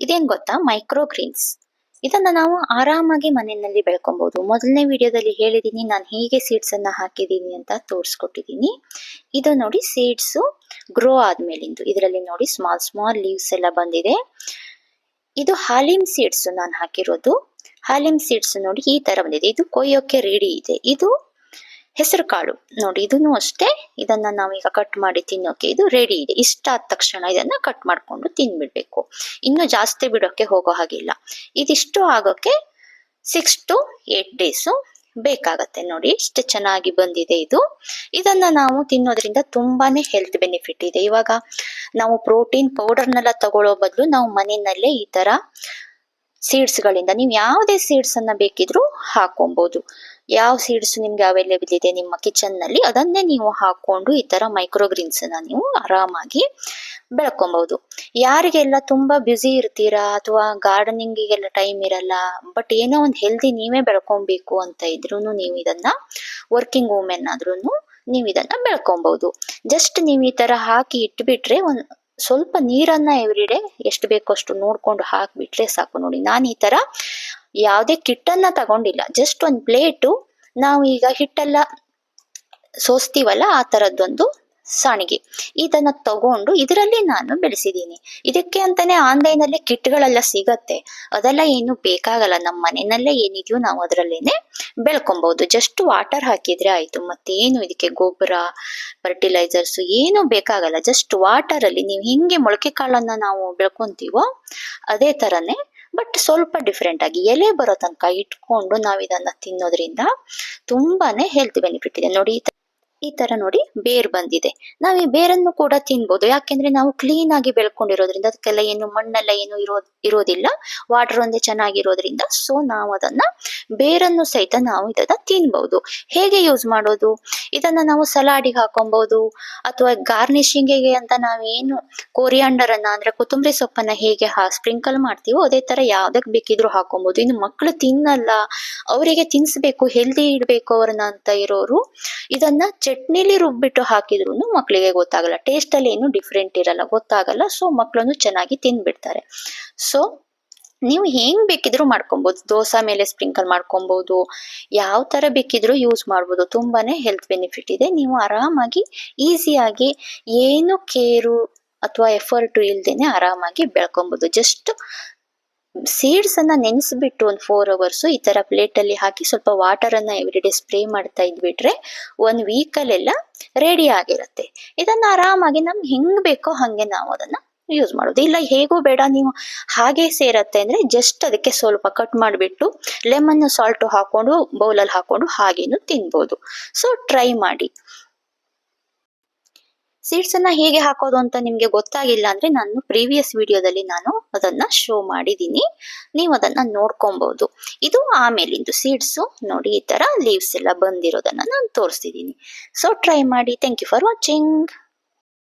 ಇದೇನ್ ಗೊತ್ತಾ, micro Green's. ಇದನ್ನ ನಾವು ಆರಾಮಾಗಿ ಮನೆಯಲ್ಲಿ ಬೆಳ್ಕೊಬಹುದು. ಮೊದಲನೇ ವಿಡಿಯೋದಲ್ಲಿ ಹೇಳಿದೀನಿ ನಾನು ಹೀಗೆ ಸೀಡ್ಸ್ ಅನ್ನ ಹಾಕಿದೀನಿ ಅಂತ ತೋರಿಸ್ಕೊಟ್ಟಿದೀನಿ. ಇದು ನೋಡಿ ಸೀಡ್ಸ್ ಗ್ರೋ ಆದ್ಮೇಲಿಂದು. ಇದರಲ್ಲಿ ನೋಡಿ ಸ್ಮಾಲ್ ಸ್ಮಾಲ್ ಲೀವ್ಸ್ ಎಲ್ಲ ಬಂದಿದೆ. ಇದು ಹಾಲಿಮ್ ಸೀಡ್ಸ್ ನಾನು ಹಾಕಿರೋದು. ಹಾಲಿಮ್ ಸೀಡ್ಸ್ ನೋಡಿ ಈ ತರ ಬಂದಿದೆ. ಇದು ಕೊಯ್ಯೋಕೆ ರೆಡಿ ಇದೆ. ಇದು ಹೆಸರು ಕಾಳು ನೋಡಿ, ಇದನ್ನು ಅಷ್ಟೇ. ಇದನ್ನ ನಾವೀಗ ಕಟ್ ಮಾಡಿ ತಿನ್ನೋಕೆ ಇದು ರೆಡಿ ಇದೆ. ಇಷ್ಟ ಆದ ತಕ್ಷಣ ಇದನ್ನ ಕಟ್ ಮಾಡ್ಕೊಂಡು ತಿನ್ಬಿಡ್ಬೇಕು. ಇನ್ನು ಜಾಸ್ತಿ ಬಿಡೋಕೆ ಹೋಗೋ ಹಾಗಿಲ್ಲ. ಇದಿಷ್ಟು ಆಗೋಕೆ 6 to 8 days ಬೇಕಾಗತ್ತೆ. ನೋಡಿ ಎಷ್ಟು ಚೆನ್ನಾಗಿ ಬಂದಿದೆ ಇದು. ಇದನ್ನ ನಾವು ತಿನ್ನೋದ್ರಿಂದ ತುಂಬಾನೇ ಹೆಲ್ತ್ ಬೆನಿಫಿಟ್ ಇದೆ. ಇವಾಗ ನಾವು ಪ್ರೋಟೀನ್ ಪೌಡರ್ನೆಲ್ಲ ತಗೊಳ್ಳೋ ಬದಲು ನಾವು ಮನೆಯಲ್ಲೇ ಈ ತರ ಸೀಡ್ಸ್ ಗಳಿಂದ ನೀವು ಯಾವುದೇ ಸೀಡ್ಸ್ ಅನ್ನ ಬೇಕಿದ್ರೂ ಹಾಕೊಬಹುದು. ಯಾವ ಸೀಡ್ಸ್ ನಿಮ್ಗೆ ಅವೈಲೇಬಲ್ ಇದೆ ನಿಮ್ಮ ಕಿಚನ್ ನಲ್ಲಿ ಅದನ್ನೇ ನೀವು ಹಾಕೊಂಡು ಈ ತರ ಮೈಕ್ರೋಗ್ರೀನ್ಸ್ ಅನ್ನ ನೀವು ಆರಾಮಾಗಿ ಬೆಳ್ಕೊಬಹುದು. ಯಾರಿಗೆಲ್ಲ ತುಂಬಾ ಬ್ಯುಸಿ ಇರ್ತೀರಾ ಅಥವಾ ಗಾರ್ಡನಿಂಗಿಗೆಲ್ಲ ಟೈಮ್ ಇರಲ್ಲ, ಬಟ್ ಏನೋ ಒಂದು ಹೆಲ್ದಿ ನೀವೇ ಬೆಳ್ಕೊಬೇಕು ಅಂತ ಇದ್ರೂನು ನೀವು ಇದನ್ನ, ವರ್ಕಿಂಗ್ ವುಮೆನ್ ಆದ್ರೂನು ನೀವು ಇದನ್ನ ಬೆಳ್ಕೊಬಹುದು. ಜಸ್ಟ್ ನೀವು ಈ ತರ ಹಾಕಿ ಇಟ್ಬಿಟ್ರೆ ಸ್ವಲ್ಪ ನೀರನ್ನ ಎವ್ರಿಡೇ ಎಷ್ಟು ಬೇಕೋ ಅಷ್ಟು ನೋಡ್ಕೊಂಡು ಹಾಕ್ಬಿಟ್ರೆ ಸಾಕು. ನೋಡಿ ನಾನು ಈ ತರ ಯಾವ್ದೇ ಕಿಟ್ಟನ್ನ ತಗೊಂಡಿಲ್ಲ. ಜಸ್ಟ್ ಒಂದ್ ಪ್ಲೇಟು, ನಾವು ಈಗ ಹಿಟ್ಟೆಲ್ಲ ಸೋಸ್ತೀವಲ್ಲ ಆ ತರದ್ದೊಂದು ಸಾಣಿಗೆ, ಇದನ್ನ ತಗೊಂಡು ಇದರಲ್ಲಿ ನಾನು ಬೆಳೆಸಿದೀನಿ. ಇದಕ್ಕೆ ಅಂತಾನೆ ಆನ್ಲೈನ್ ಅಲ್ಲಿ ಕಿಟ್ಗಳೆಲ್ಲ ಸಿಗತ್ತೆ. ಅದೆಲ್ಲ ಏನು ಬೇಕಾಗಲ್ಲ. ನಮ್ಮ ಮನೆಯಲ್ಲೇ ಏನಿದೆಯೋ ನಾವು ಅದರಲ್ಲೇನೆ ಬೆಳ್ಕೊಬಹುದು. ಜಸ್ಟ್ ವಾಟರ್ ಹಾಕಿದ್ರೆ ಆಯ್ತು. ಮತ್ತೇನು ಇದಕ್ಕೆ ಗೊಬ್ಬರ, ಫರ್ಟಿಲೈಸರ್ಸ್ ಏನು ಬೇಕಾಗಲ್ಲ. ಜಸ್ಟ್ ವಾಟರ್ ಅಲ್ಲಿ ನೀವು ಹಿಂಗೆ ಮೊಳಕೆ ಕಾಳನ್ನ ನಾವು ಬೆಳ್ಕೊಂತೀವೋ ಅದೇ ತರನೇ, ಬಟ್ ಸ್ವಲ್ಪ ಡಿಫ್ರೆಂಟ್ ಆಗಿ ಎಲೆ ಬರೋ ತನಕ ಇಟ್ಕೊಂಡು ನಾವ್ ಇದನ್ನ ತಿನ್ನೋದ್ರಿಂದ ತುಂಬಾನೇ ಹೆಲ್ತ್ ಬೆನಿಫಿಟ್ ಇದೆ. ನೋಡಿ ಈ ತರ ನೋಡಿ ಬೇರ್ ಬಂದಿದೆ. ನಾವ್ ಈ ಬೇರನ್ನು ಕೂಡ ತಿನ್ಬಹುದು. ಯಾಕೆಂದ್ರೆ ನಾವು ಕ್ಲೀನ್ ಆಗಿ ಬೆಳ್ಕೊಂಡಿರೋದ್ರಿಂದ ಅದಕ್ಕೆಲ್ಲ ಏನು ಮಣ್ಣೆಲ್ಲ ಏನು ಇರೋದಿಲ್ಲ. ವಾಟರ್ ಒಂದೇ ಚೆನ್ನಾಗಿರೋದ್ರಿಂದ ಸೊ ನಾವು ಅದನ್ನ ಬೇರನ್ನು ಸಹಿತ ನಾವು ಇದನ್ನ ತಿನ್ಬಹುದು. ಹೇಗೆ ಯೂಸ್ ಮಾಡೋದು, ಇದನ್ನ ನಾವು ಸಲಾಡಿಗೆ ಹಾಕೊಬಹುದು ಅಥವಾ ಗಾರ್ನಿಶಿಂಗ್ ಅಂತ ನಾವೇನು ಕೊರಿಯಾಂಡರ್ ಅನ್ನ ಅಂದ್ರೆ ಕೊತ್ತಂಬರಿ ಸೊಪ್ಪನ್ನ ಹೇಗೆ ಸ್ಪ್ರಿಂಕಲ್ ಮಾಡ್ತೀವೋ ಅದೇ ತರ ಯಾವ್ದಕ್ ಬೇಕಿದ್ರು ಹಾಕೊಬಹುದು. ಇನ್ನು ಮಕ್ಕಳು ತಿನ್ನಲ್ಲ, ಅವರಿಗೆ ತಿನ್ಸ್ಬೇಕು, ಹೆಲ್ದಿ ಇಡ್ಬೇಕು ಅವ್ರನ್ನ ಅಂತ ಇರೋರು ಇದನ್ನ ಚಟ್ನಿಲಿ ರುಬ್ಬಿಟ್ಟು ಹಾಕಿದ್ರು ಮಕ್ಕಳಿಗೆ ಗೊತ್ತಾಗಲ್ಲ. ಟೇಸ್ಟ್ ಅಲ್ಲಿ ಏನು ಡಿಫ್ರೆಂಟ್ ಇರಲ್ಲ, ಗೊತ್ತಾಗಲ್ಲ. ಸೊ ಮಕ್ಕಳನ್ನು ಚೆನ್ನಾಗಿ ತಿನ್ಬಿಡ್ತಾರೆ. ಸೊ ನೀವು ಹೆಂಗ್ ಬೇಕಿದ್ರು ಮಾಡ್ಕೊಬಹುದು. ದೋಸೆ ಮೇಲೆ ಸ್ಪ್ರಿಂಕಲ್ ಮಾಡ್ಕೊಬಹುದು, ಯಾವ ತರ ಬೇಕಿದ್ರು ಯೂಸ್ ಮಾಡ್ಬೋದು. ತುಂಬಾನೇ ಹೆಲ್ತ್ ಬೆನಿಫಿಟ್ ಇದೆ. ನೀವು ಆರಾಮಾಗಿ ಈಸಿಯಾಗಿ ಏನು ಕೇರು ಅಥವಾ ಎಫರ್ಟ್ ಇಲ್ದೇನೆ ಆರಾಮಾಗಿ ಬೆಳ್ಕೊಬಹುದು. ಜಸ್ಟ್ ಸೀಡ್ಸ್ ಅನ್ನ ನೆನೆಸ್ಬಿಟ್ಟು ಒಂದು 4 hours ಈ ತರ ಪ್ಲೇಟ್ ಅಲ್ಲಿ ಹಾಕಿ ಸ್ವಲ್ಪ ವಾಟರ್ ಅನ್ನ ಎವ್ರಿಡೇ ಸ್ಪ್ರೇ ಮಾಡ್ತಾ ಇದ್ಬಿಟ್ರೆ 1 week ಅಲ್ಲೆಲ್ಲ ರೆಡಿ ಆಗಿರುತ್ತೆ. ಇದನ್ನ ಆರಾಮಾಗಿ ನಮ್ಗೆ ಹೆಂಗ್ ಬೇಕೋ ಹಂಗೆ ನಾವು ಅದನ್ನ ಯೂಸ್ ಮಾಡೋದು. ಇಲ್ಲ ಹೇಗೂ ಬೇಡ ನೀವು ಹಾಗೆ ಸೇರತ್ತೆ ಅಂದ್ರೆ ಜಸ್ಟ್ ಅದಕ್ಕೆ ಸ್ವಲ್ಪ ಕಟ್ ಮಾಡಿಬಿಟ್ಟು ಲೆಮನ್ ಸಾಲ್ಟ್ ಹಾಕೊಂಡು ಬೌಲಲ್ಲಿ ಹಾಕೊಂಡು ಹಾಗೇನು ತಿನ್ಬೋದು. ಸೊ ಟ್ರೈ ಮಾಡಿ. ಸೀಡ್ಸ್ ಅನ್ನ ಹೇಗೆ ಹಾಕೋದು ಅಂತ ನಿಮ್ಗೆ ಗೊತ್ತಾಗಿಲ್ಲ ಅಂದ್ರೆ ನಾನು ಪ್ರೀವಿಯಸ್ ವಿಡಿಯೋದಲ್ಲಿ ನಾನು ಅದನ್ನ ಶೋ ಮಾಡಿದೀನಿ, ನೀವು ಅದನ್ನ ನೋಡ್ಕೊಬಹುದು. ಇದು ಆಮೇಲಿಂದು ಸೀಡ್ಸ್ ನೋಡಿ ಈ ತರ ಲೀವ್ಸ್ ಎಲ್ಲ ಬಂದಿರೋದನ್ನ ನಾನು ತೋರಿಸ್ತಿದ್ದೀನಿ. ಸೊ ಟ್ರೈ ಮಾಡಿ. Thank you for watching.